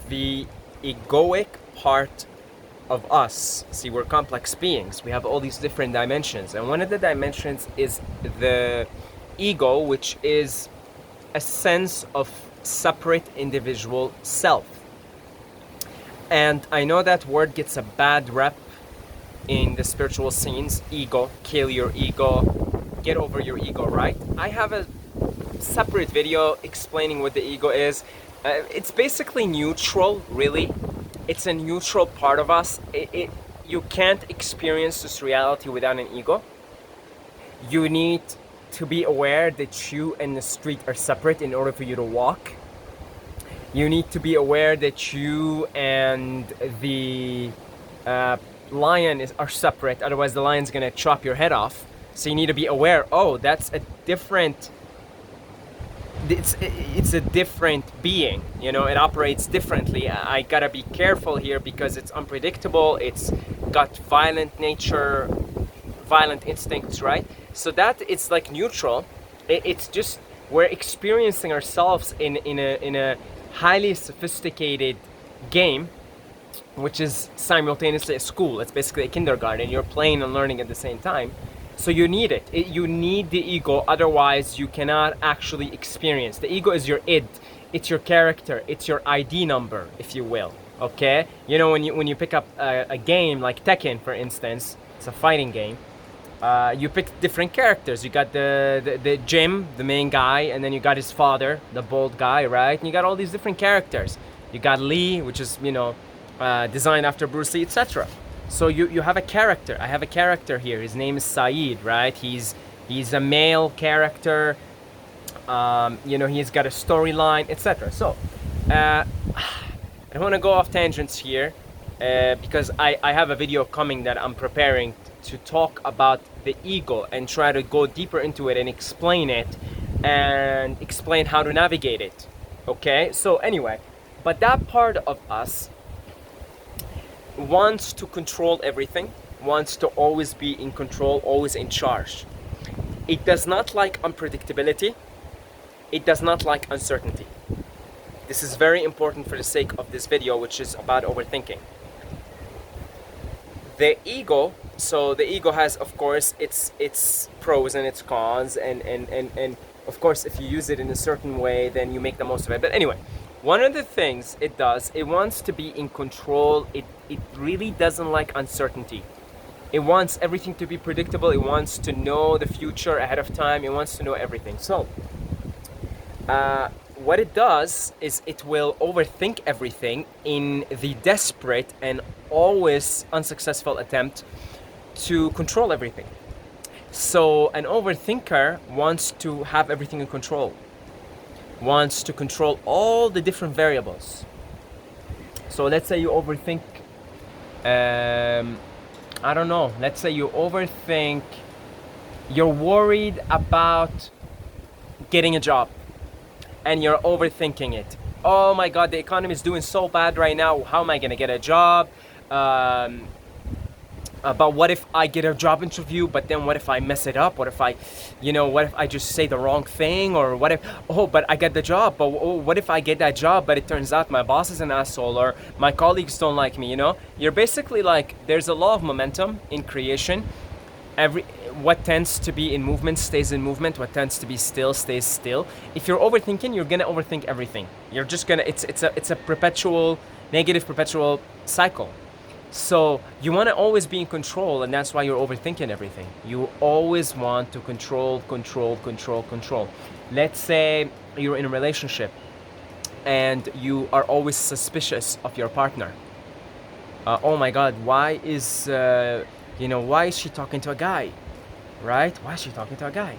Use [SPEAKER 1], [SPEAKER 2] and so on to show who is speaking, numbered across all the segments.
[SPEAKER 1] the egoic part of us. See, we're complex beings. We have all these different dimensions. And one of the dimensions is the ego, which is a sense of separate individual self. And I know that word gets a bad rep in the spiritual scenes. Ego, kill your ego, get over your ego, right? I have a separate video explaining what the ego is. It's basically neutral, really. It's a neutral part of us. You can't experience this reality without an ego. You need to be aware that you and the street are separate in order for you to walk. You need to be aware that you and the lion are separate, otherwise the lion's gonna chop your head off. So you need to be aware, oh, that's a different, it's a different being, you know, it operates differently. I gotta be careful here because it's unpredictable, it's got violent nature, violent instincts, right? So that it's like neutral. It's just, we're experiencing ourselves in a highly sophisticated game, which is simultaneously a school. It's basically a kindergarten. You're playing and learning at the same time. So you need it. You need the ego, otherwise you cannot actually experience. The ego is your id. It's your character. It's your ID number, if you will. Okay? You know, when you pick up a game like Tekken, for instance, it's a fighting game. You pick different characters. You got the Jim, the main guy, and then you got his father, the bald guy, right? And you got all these different characters. You got Lee, which is, you know, designed after Bruce Lee, etc. So you have a character. I have a character here. His name is Saeed, right? He's a male character. You know, he's got a storyline, etc. So I don't want to go off tangents here because I have a video coming that I'm preparing to talk about the ego and try to go deeper into it and explain it and explain how to navigate it. Okay, so anyway, but that part of us wants to control everything, wants to always be in control, always in charge. It does not like unpredictability. It does not like uncertainty. This is very important for the sake of this video, which is about overthinking. The ego, so the ego has, of course, its pros and its cons, and of course, if you use it in a certain way, then you make the most of it. But anyway, one of the things it does, it wants to be in control. It really doesn't like uncertainty. It wants everything to be predictable. It wants to know the future ahead of time. It wants to know everything. So what it does is it will overthink everything in the desperate and always unsuccessful attempt to control everything. So an overthinker wants to have everything in control, wants to control all the different variables. So let's say you overthink, I don't know, let's say you overthink, you're worried about getting a job and you're overthinking it. Oh my God, the economy is doing so bad right now. How am I gonna get a job? But what if I get a job interview, but then what if I mess it up? What if I just say the wrong thing? Or what if, but I get the job, but what if I get that job, but it turns out my boss is an asshole or my colleagues don't like me, you know? You're basically like, there's a law of momentum in creation. What tends to be in movement stays in movement. What tends to be still stays still. If you're overthinking, you're gonna overthink everything. You're just gonna, it's a perpetual, negative perpetual cycle. So you want to always be in control, and that's why you're overthinking everything. You always want to control. Let's say you're in a relationship and you are always suspicious of your partner. Oh my God, why is she talking to a guy, right? Why is she talking to a guy?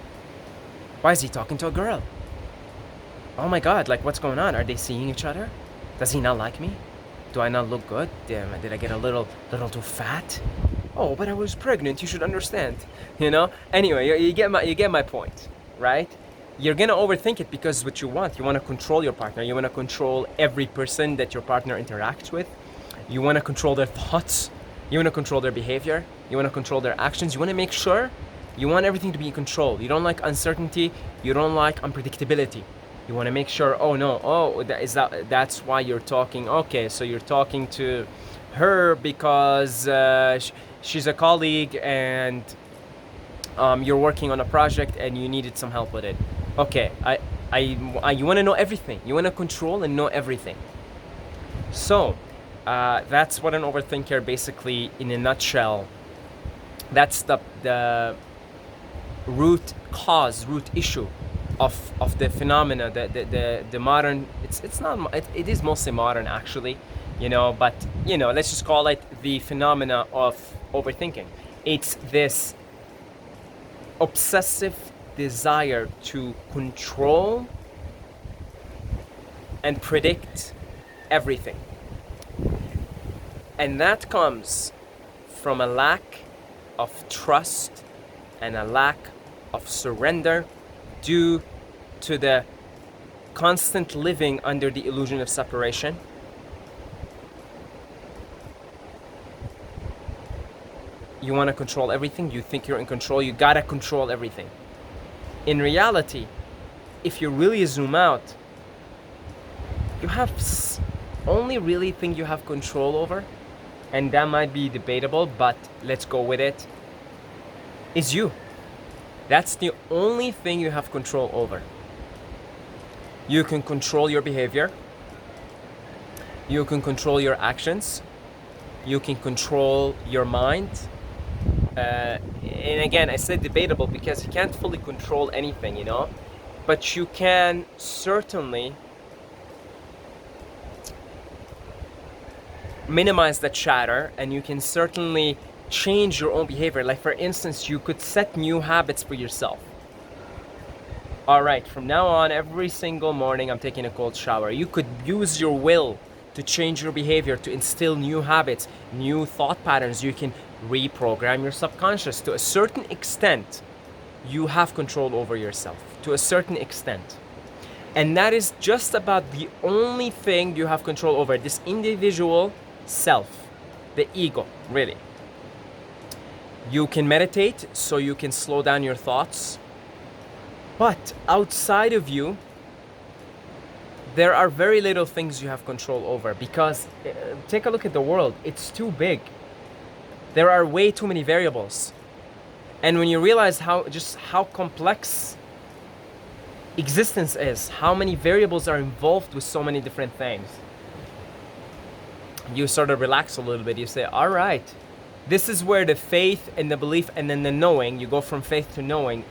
[SPEAKER 1] Why is he talking to a girl? Oh my God, like what's going on? Are they seeing each other? Does he not like me? Do I not look good? Damn, did I get a little too fat? Oh, but I was pregnant. You should understand. You know. Anyway, you get my point, right? You're gonna overthink it because it's what you want. You want to control your partner. You want to control every person that your partner interacts with. You want to control their thoughts. You want to control their behavior. You want to control their actions. You want to make sure. You want everything to be in control. You don't like uncertainty. You don't like unpredictability. You want to make sure, oh no, oh, that's why you're talking. Okay, so you're talking to her because she's a colleague and you're working on a project and you needed some help with it. Okay, you want to know everything. You want to control and know everything. So that's what an overthinker basically, in a nutshell, that's the root cause, root issue of the phenomena, the modern, it's not, it is mostly modern actually, but let's just call it the phenomena of overthinking. It's this obsessive desire to control and predict everything. And that comes from a lack of trust and a lack of surrender due to the constant living under the illusion of separation. You want to control everything. You think you're in control. You gotta control everything. In reality, if you really zoom out, you have only really thing you have control over, and that might be debatable, but let's go with it, is you. That's the only thing you have control over. You can control your behavior. You can control your actions. You can control your mind. And again, I said debatable because you can't fully control anything, but you can certainly minimize the chatter, and you can certainly change your own behavior. Like for instance, you could set new habits for yourself. All right, from now on, every single morning I'm taking a cold shower. You could use your will to change your behavior, to instill new habits, new thought patterns. You can reprogram your subconscious. To a certain extent, you have control over yourself, to a certain extent. And that is just about the only thing you have control over, this individual self, the ego, really. You can meditate so you can slow down your thoughts. But outside of you, there are very little things you have control over, because take a look at the world. It's too big. There are way too many variables. And when you realize how complex existence is, how many variables are involved with so many different things, you sort of relax a little bit. You say, all right, this is where the faith and the belief and then the knowing, you go from faith to knowing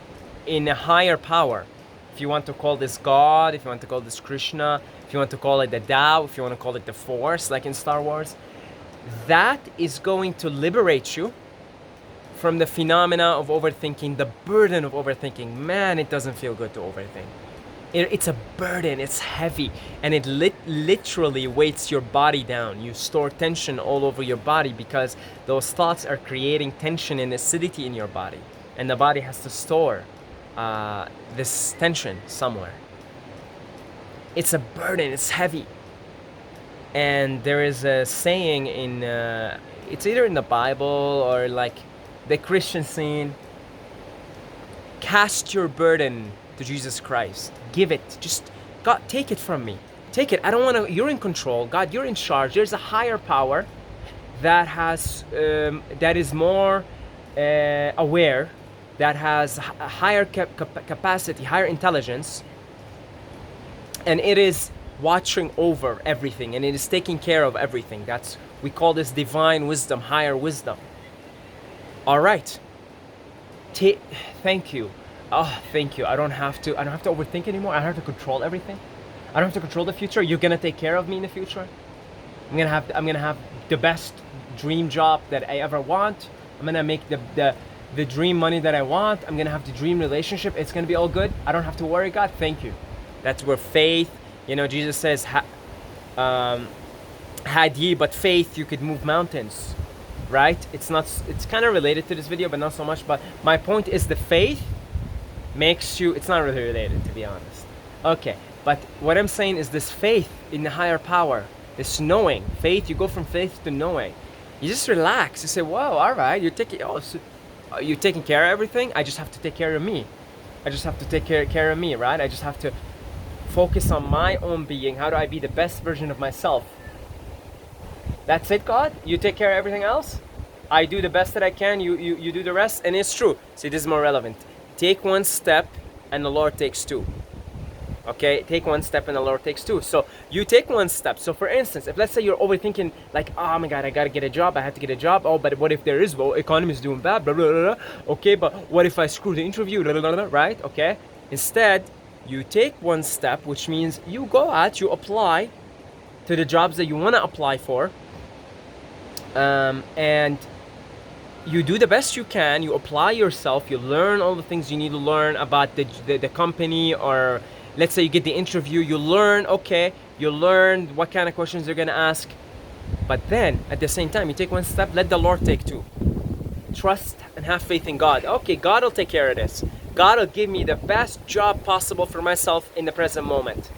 [SPEAKER 1] in a higher power. If you want to call this God, if you want to call this Krishna, if you want to call it the Tao, if you want to call it the Force, like in Star Wars, that is going to liberate you from the phenomena of overthinking, the burden of overthinking. Man, it doesn't feel good to overthink. It's a burden, it's heavy, and it literally weights your body down. You store tension all over your body because those thoughts are creating tension and acidity in your body. And the body has to store this tension somewhere. It's a burden, it's heavy. And there is a saying in, it's either in the Bible or like the Christian scene, cast your burden to Jesus Christ. Give it. Just, God, take it from me. Take it. I don't want to, you're in control. God, you're in charge. There's a higher power that has, that is more aware, that has a higher capacity, higher intelligence, and it is watching over everything, and it is taking care of everything. That's, we call this divine wisdom, higher wisdom. All right. Thank you. Oh, thank you. I don't have to overthink anymore. I don't have to control everything. I don't have to control the future. You're gonna take care of me in the future. I'm gonna have the best dream job that I ever want. I'm gonna make the dream money that I want. I'm gonna have the dream relationship. It's gonna be all good. I don't have to worry, God. Thank you. That's where faith, Jesus says, had ye but faith, you could move mountains, right? It's kind of related to this video, but not so much. But my point is the faith makes you, it's not really related, to be honest. Okay, but what I'm saying is this faith in the higher power, this knowing, faith, you go from faith to knowing. You just relax. You say, whoa, all right, you're taking care of everything. I just have to take care of me. I just have to take care of me, right? I just have to focus on my own being. How do I be the best version of myself? That's it, God? You take care of everything else? I do the best that I can, you do the rest? And it's true. See, this is more relevant. Take one step and the Lord takes two. Okay, take one step and the Lord takes two. So you take one step. So for instance, if let's say you're overthinking, like, oh my God, I gotta get a job, I have to get a job. Oh, but what if there is, well, economy is doing bad, blah, blah, blah, blah. Okay, but what if I screw the interview, blah, blah, blah, blah, right? Okay, instead, you take one step, which means you go out, you apply to the jobs that you wanna apply for, and you do the best you can, you apply yourself, you learn all the things you need to learn about the company, or let's say you get the interview, you learn, okay, you learn what kind of questions they're gonna ask, but then at the same time, you take one step, let the Lord take two. Trust and have faith in God. Okay, God will take care of this. God will give me the best job possible for myself in the present moment.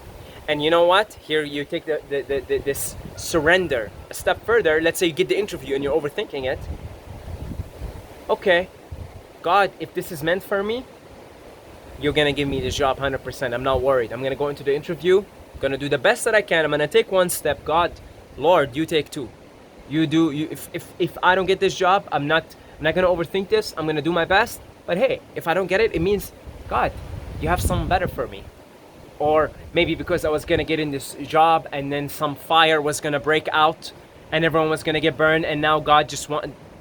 [SPEAKER 1] And you know what? Here you take this surrender a step further. Let's say you get the interview and you're overthinking it. Okay, God, if this is meant for me, you're gonna give me this job 100%. I'm not worried. I'm gonna go into the interview, I'm gonna do the best that I can. I'm gonna take one step. God, Lord, you take two. You do. If I don't get this job, I'm not gonna overthink this. I'm gonna do my best. But hey, if I don't get it, it means, God, you have something better for me. Or maybe because I was gonna get in this job and then some fire was gonna break out and everyone was gonna get burned, and now God just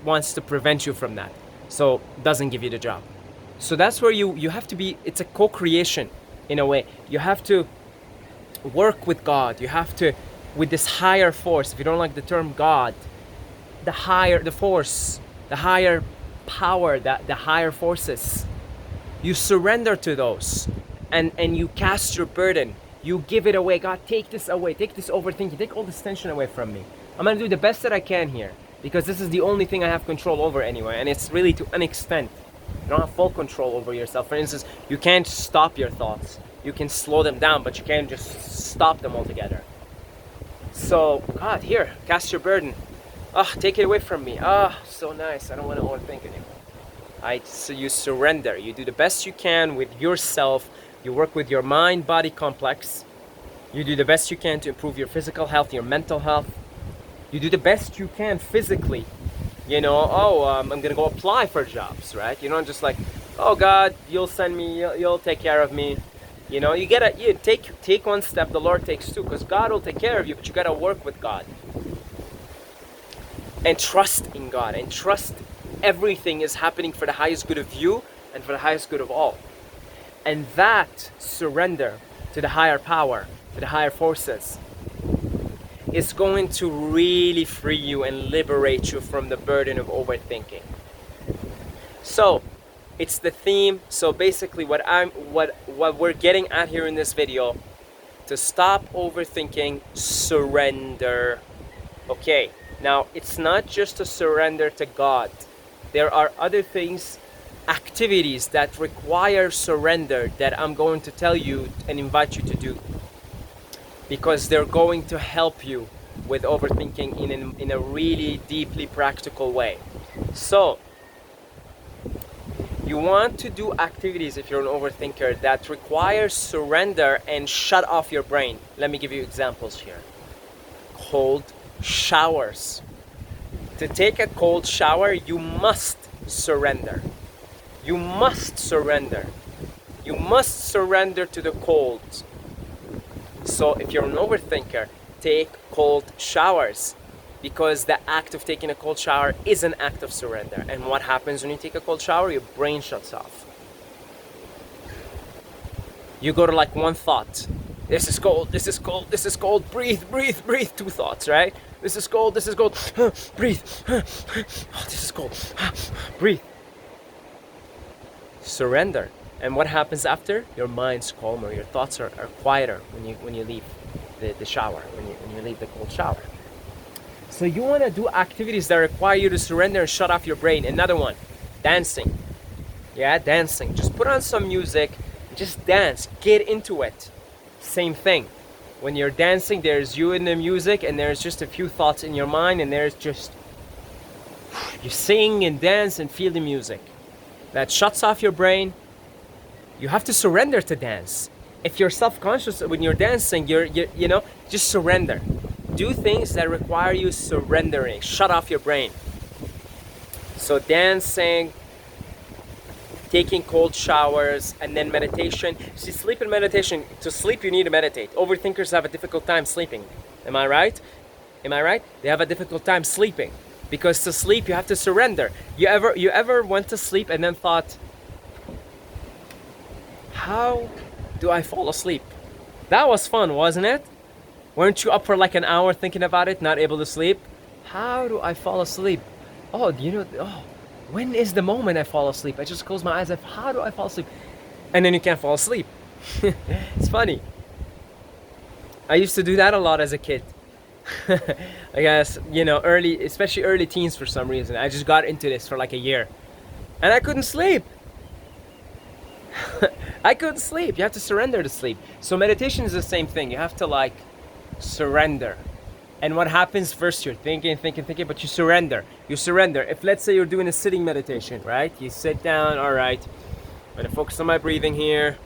[SPEAKER 1] wants to prevent you from that, so doesn't give you the job. So that's where you have to be. It's a co-creation in a way. You have to work with God. You have to, with this higher force. If you don't like the term God, the force, the higher power, the higher forces, you surrender to those, and you cast your burden. You give it away. God, take this away. Take this overthinking. Take all this tension away from me. I'm gonna do the best that I can here, because this is the only thing I have control over anyway, and it's really to an extent. You don't have full control over yourself. For instance, you can't stop your thoughts. You can slow them down, but you can't just stop them altogether. So, God, here, cast your burden. Take it away from me. So nice. I don't want to overthink anymore. So you surrender. You do the best you can with yourself. You work with your mind-body complex. You do the best you can to improve your physical health, your mental health. You do the best you can physically. You know, I'm gonna go apply for jobs, right? You don't just like, oh God, you'll send me, you'll take care of me. You know, you take one step, the Lord takes two, because God will take care of you, but you gotta work with God. And trust in God, and trust everything is happening for the highest good of you and for the highest good of all. And that surrender to the higher power, to the higher forces, is going to really free you and liberate you from the burden of overthinking. So it's the theme. So basically what we're getting at here in this video, to stop overthinking, surrender. Okay, now it's not just a surrender to God. There are other things, activities that require surrender, that I'm going to tell you and invite you to do, because they're going to help you with overthinking in a really deeply practical way. So you want to do activities, if you're an overthinker, that require surrender and shut off your brain. Let me give you examples here. Cold showers. To take a cold shower, you must surrender. You must surrender. You must surrender to the cold. So if you're an overthinker, take cold showers, because the act of taking a cold shower is an act of surrender. And what happens when you take a cold shower? Your brain shuts off. You go to like one thought. This is cold, this is cold, this is cold. Breathe, breathe, breathe. Two thoughts, right? This is cold, this is cold. Breathe. This is cold. Breathe. Surrender. And what happens after? Your mind's calmer. Your thoughts are quieter when you leave the shower, when you leave the cold shower. So you want to do activities that require you to surrender and shut off your brain. Another one, dancing. Yeah, dancing. Just put on some music, just dance, get into it. Same thing. When you're dancing, there's you in the music, and there's just a few thoughts in your mind, and there's just, you sing and dance and feel the music. That shuts off your brain. You have to surrender to dance. If you're self-conscious when you're dancing, just surrender. Do things that require you surrendering. Shut off your brain. So dancing, taking cold showers, and then meditation. See, sleep and meditation. To sleep, you need to meditate. Overthinkers have a difficult time sleeping. Am I right? Am I right? They have a difficult time sleeping because to sleep you have to surrender. You ever went to sleep and then thought, how do I fall asleep? That was fun, wasn't it? Weren't you up for like an hour thinking about it, not able to sleep? How do I fall asleep? Oh, when is the moment I fall asleep? I just close my eyes. How do I fall asleep? And then you can't fall asleep. It's funny. I used to do that a lot as a kid. I guess, especially early teens for some reason. I just got into this for like a year. And I couldn't sleep. I couldn't sleep. You have to surrender to sleep. So meditation is the same thing. You have to like surrender. And what happens first? You're thinking, but you surrender. You surrender. If let's say you're doing a sitting meditation, right? You sit down, all right. I'm gonna focus on my breathing here.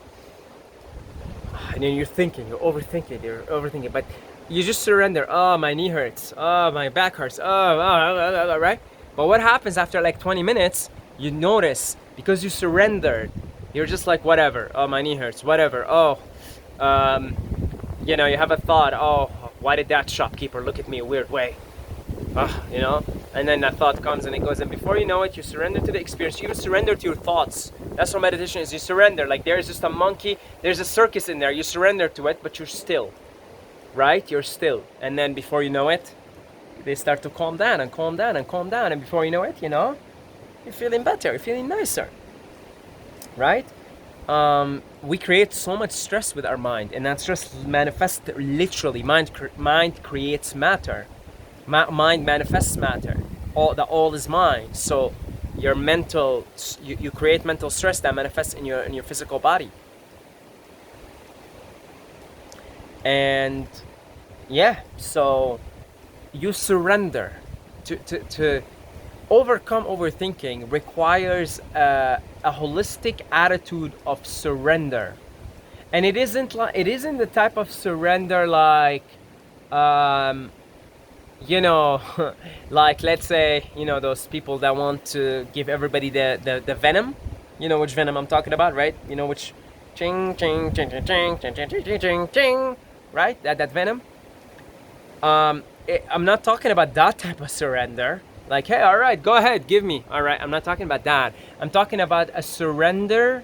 [SPEAKER 1] And then you're overthinking, but you just surrender. Oh, my knee hurts. Oh, my back hurts. Right? But what happens after like 20 minutes? You notice, because you surrendered, you're just like, whatever. Oh, my knee hurts. Whatever. Oh, you have a thought. Oh, why did that shopkeeper look at me a weird way? And then that thought comes and it goes. And before you know it, you surrender to the experience. You even surrender to your thoughts. That's what meditation is. You surrender. Like there's just a monkey. There's a circus in there. You surrender to it, but you're still. Right? You're still. And then before you know it, they start to calm down and calm down and calm down. And before you know it, you're feeling better. You're feeling nicer. Right? We create so much stress with our mind. And that stress manifests literally. Mind creates matter. Mind manifests matter. All is mind. So your mental, you create mental stress that manifests in your physical body. And yeah, so you surrender. To overcome overthinking requires a holistic attitude of surrender. And it isn't the type of surrender like like let's say, those people that want to give everybody the venom. You know which venom I'm talking about, right? You know which ching ching ching ching ching ching ching ching ching ching, right? That venom. I'm not talking about that type of surrender. Like, hey, all right, go ahead, give me. All right, I'm not talking about that. I'm talking about a surrender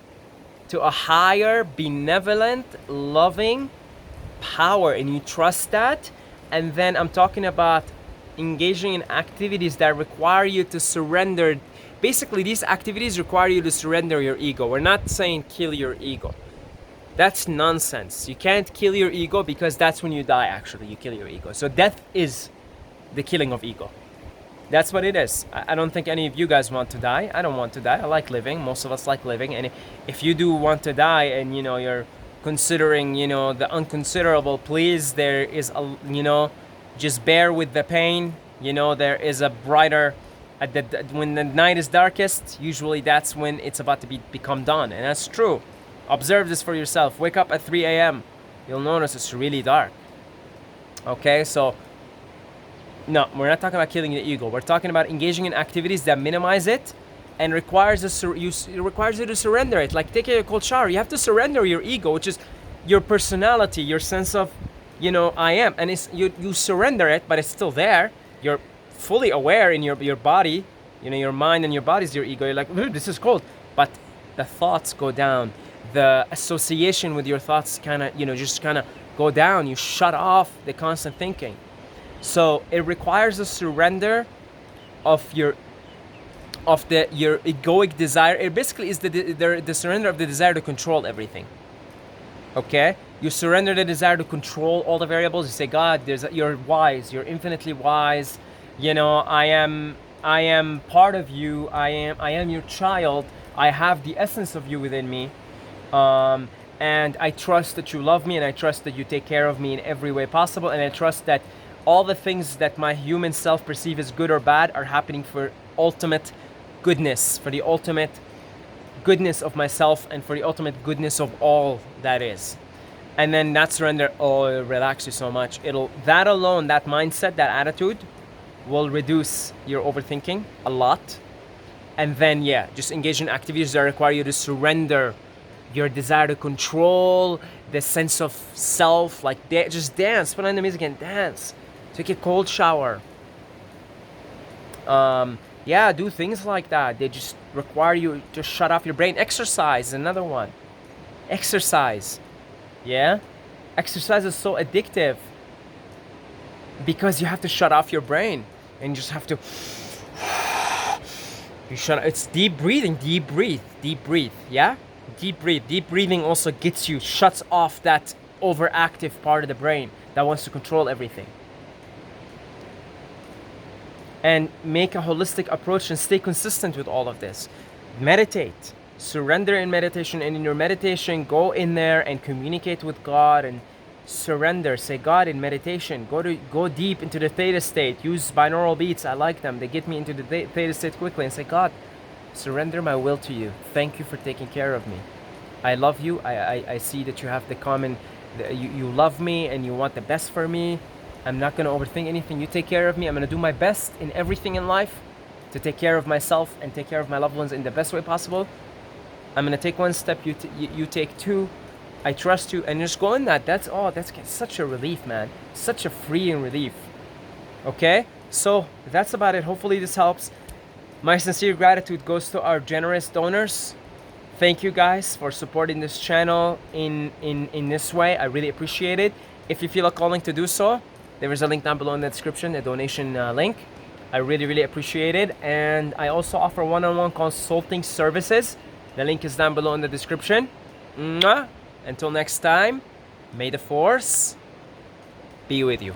[SPEAKER 1] to a higher, benevolent, loving power, and you trust that. And then I'm talking about engaging in activities that require you to surrender. Basically, these activities require you to surrender your ego. We're not saying kill your ego. That's nonsense. You can't kill your ego because that's when you die, actually. You kill your ego. So death is the killing of ego. That's what it is. I don't think any of you guys want to die. I don't want to die. I like living. Most of us like living. And if you do want to die and, you're considering, the unconsiderable, please, there is just bear with the pain. There is a brighter, when the night is darkest, usually that's when it's about to become dawn. And that's true. Observe this for yourself. Wake up at 3 a.m. You'll notice it's really dark. Okay, so no, we're not talking about killing the ego. We're talking about engaging in activities that minimize it and requires you to surrender it. Like taking a cold shower, you have to surrender your ego, which is your personality, your sense of, I am. And you surrender it, but it's still there. You're fully aware in your body, your mind and your body is your ego. You're like, this is cold. But the thoughts go down. The association with your thoughts just go down. You shut off the constant thinking. So it requires a surrender of your egoic desire. It basically is the surrender of the desire to control everything. Okay? You surrender the desire to control all the variables. You say, God, you're wise. You're infinitely wise. I am part of you. I am your child. I have the essence of you within me. And I trust that you love me, and I trust that you take care of me in every way possible, and I trust that all the things that my human self perceive as good or bad are happening for ultimate goodness, for the ultimate goodness of myself and for the ultimate goodness of all that is. And then that surrender, oh, it'll relax you so much. That alone, that mindset, that attitude will reduce your overthinking a lot. And then, yeah, just engage in activities that require you to surrender your desire to control, the sense of self, like just dance, put on the music and dance. Take a cold shower. Yeah, do things like that. They just require you to shut off your brain. Exercise is another one. Exercise. Yeah? Exercise is so addictive because you have to shut off your brain and you just have to it's deep breathing, deep breathe, yeah? Deep breathing also shuts off that overactive part of the brain that wants to control everything. And make a holistic approach and stay consistent with all of this. Meditate, surrender in meditation, and in your meditation, go in there and communicate with God and surrender. Say, God, in meditation, go deep into the theta state. Use binaural beats. I like them. They get me into the theta state quickly. And say, God, surrender my will to you. Thank you for taking care of me. I love you. I see that you have the common, you love me and you want the best for me. I'm not going to overthink anything. You take care of me. I'm going to do my best in everything in life to take care of myself and take care of my loved ones in the best way possible. I'm going to take one step. You take two. I trust you. And just go in that. That's such a relief, man. Such a freeing relief. Okay? So that's about it. Hopefully this helps. My sincere gratitude goes to our generous donors. Thank you guys for supporting this channel in this way. I really appreciate it. If you feel a calling to do so, there is a link down below in the description, a donation link. I really appreciate it. And I also offer one-on-one consulting services. The link is down below in the description. Mwah. Until next time, may the force be with you.